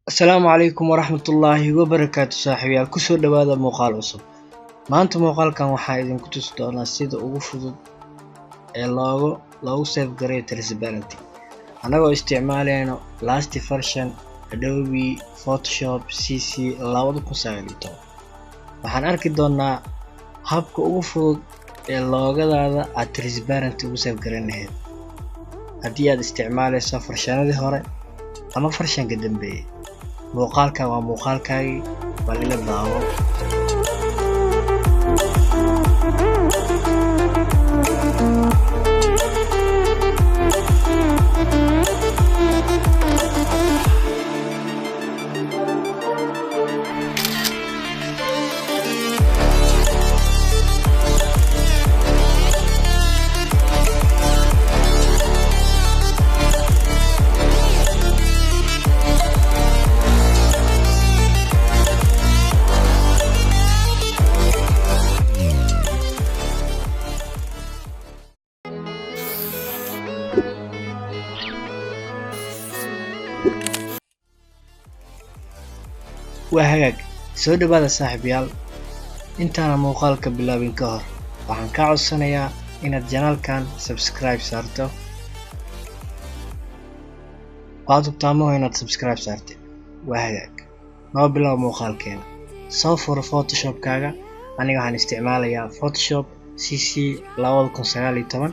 السلام عليكم ورحمة الله وبركاته صاحبي كسو دوادا muuqaal cusub maanta muuqaalkan waxaa idin ku tusi doonaa sida ugu fudud ee loogu save gareeyo transparency anagoo isticmaalayno last version Adobe Photoshop CC 2019 waxaan arki doonaa habka ugu fudud ee loogadaada aad transparency ugu save gareyn lahayd haddii aad isticmaalayso farshaxanadii hore ama farshaxanka dambeeyay muuqaalka waa muuqaalkaagii bal ila daawo وهاك soo dhawaada saaxiibayaal intaana muuqaalka bilaabin ka hor waxaan ka codsanayaa inaad channelkan subscribe saarto waad ogtaamo inaad subscribe saartay wahagaag noo bilow muuqaalkeena soo furo Photoshop kaaga aniga waxaan isticmaalayaa Photoshop CC 2019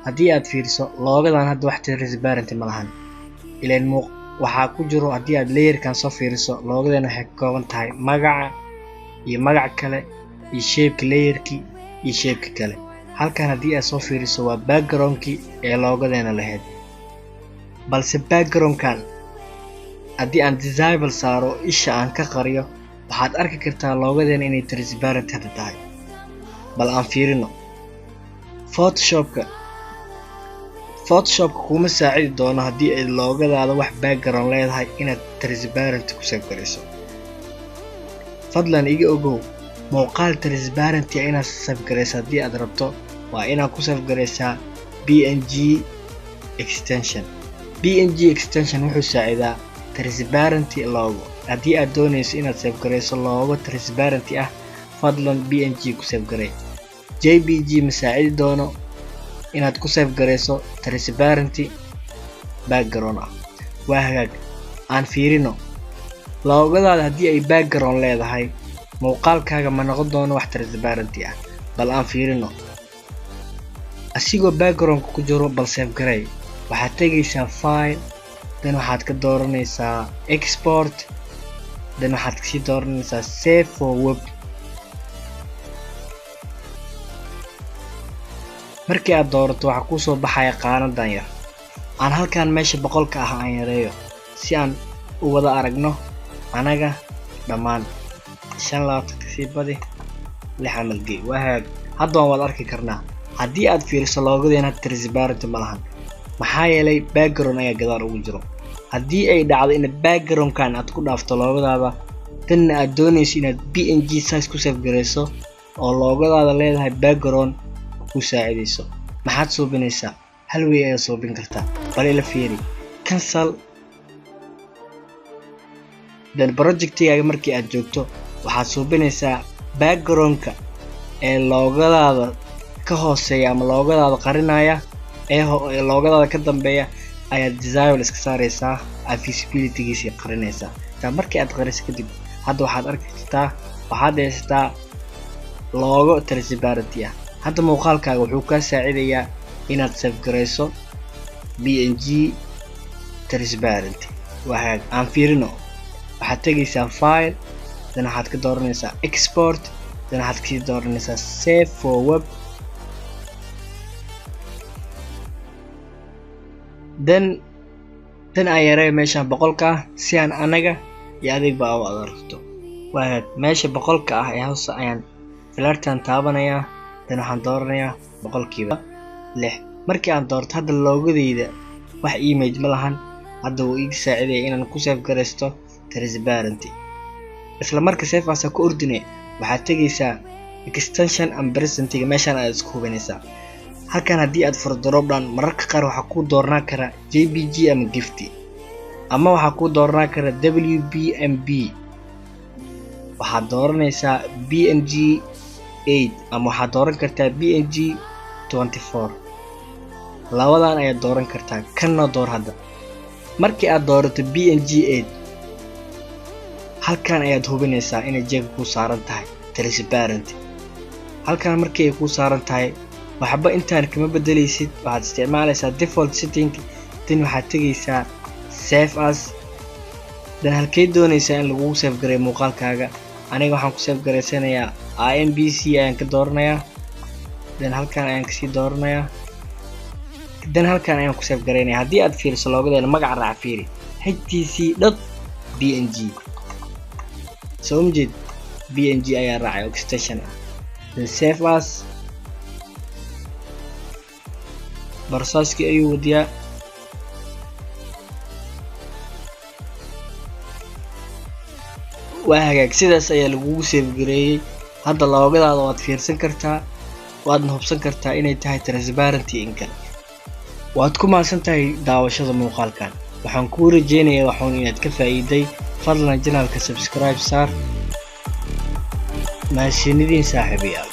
haddii aad fiiriso loogadan hadda wax transparency ma lahan ileen waxaa ku jiro haddii aad layerkan soo fiiriso loogadan waxay ka kooban tahay magaca iyo magac kale iyo shape layerki iyo shape kale halkan haddii aad soo fiiriso waa backgroundki ee loogadana lahayd balse backgroundkan haddii aan disable saaro isha aan ka qariyo waxaad arki kartaa loogadana inay transparent hadda tahay bal aan fiirino Photoshop kuma saacidi doono haddii ay loogadaada wax background leedahay inaad transparent ku save gareyso fadlan iga ogow muuqaal transparent inaad save gareyso haddii aad rabto waa inaad ku save gareysaa PNG extension wuxuu saacidaa transparent logo haddii aad doonayso inaad save gareyso logo transparent ah fadlan PNG ku save garey JPG ma saacidi doono inaad ku save gareyso transparency background ah waa hagaag aan fiirino loogadaada haddii ay background leedahay muuqaalkaaga ma noqon doono wax transparency ah bal aan fiirino asigoo background ku jiro bal save garey waxaad tegaysaa file dan waxaad ka dooranaysaa export dan waxaad kasii dooranaysaa save for web markii aad doorato waxa ku soo baxaya qaanadan yar aan halkan meesha boqolka ah aan yareeyo si aan u wada aragno anaga dhamaan 5 kasii badi 6 amalgey wahaag hadda waan wada arki karnaa haddii aad fiiriso loogadeena transparent ma lahan maxaa yeelay background ayaa gadaal ugu jiro haddii ay dhacdo in backgroundkan aad ku dhaafto loogadaada tan aad doonayso inaad PNG size ku save gareyso oo loogadaada leedahay background ku saacideyso maxaad suubinaysaa hal way ayaa suubin kartaa bal ila fiiri cancel dan projectiga markii aad joogto waxaad suubinaysaa backgroundka ee loogadaada ka hooseeya ama loogadaada qarinaya ee loogadaada ka dambeeya ayaad disable iska saaraysaa visibility-giisa qarinaysaa taa markii aad qariso kadib hadda waxaad arki kartaa waxaad haysataa logo transparency ah hadda muuqaalkaaga wuxuu ka saacidayaa inaad save gareyso PNG transparent waxa aan fiirino waxaad tegaysaa file dan waxaad ka dooranaysaa export dan waxaad ka dooranaysaa save for web dan ay yaray meesha boqolka si aan anaga iyo adigba u adarto waxa meesha boqolka ah ee hoos ayaan filartan taabanayaa dan waxaan dooranayaa boqolkiiba 6 markii aan doorto hadda loogadayda wax image ma lahan hadda uu iga saaciday inaan ku save gareysto transparency isla marka save as ku ordinay waxaad tegaysaa extension and present-ga meeshan aad isku hubinaysaa halkan haddii aad furo drop down mararka qaar waxa ku dooran kara JPG ama GIF ama waxaa ku dooran kara WBMB. waxaad dooranaysaa BNG 8 ama waxaad dooran kartaa BNG 24. labadan ayaad dooran kartaa, kanna door hadda. markii aad doorato BNG 8 halkan ayaad hubinaysaa inay jeega ku saaran tahay transparent. halkan markii ay ku saaran tahay waxba intaan kama bedelaysid, waxaad isticmaalaysaa default setting. tan waxaad tagaysaa save as. dan halkay doonaysaa in lagu save gareeyo muuqaalkaaga. aniga waxaan ku save gareysanayaa IMBC ayaan ka dooranayaa. dan halkan ayaan kasii dooranayaa. dan halkan ayaan ku save gareynayaa. haddii aad fiiriso loogadeena magaca raac fiiri htc.bng. soo majeed bng ayaa raacay extension ah. dan save as. barsaaskii ayuu wadiyaa. waa hagaag, sidaas ayaa lagugu save gareeyay. hadda loogadaada waad fiirsan kartaa, waadna hubsan kartaa inay tahay transparency in kale. waad ku mahadsan tahay daawashada muuqaalkan. waxaan kuu rajeynayaa waxuun inaad ka faa'iiday. fadlan janaalka subscribe saar. mahadsanidin saaxiibayaal.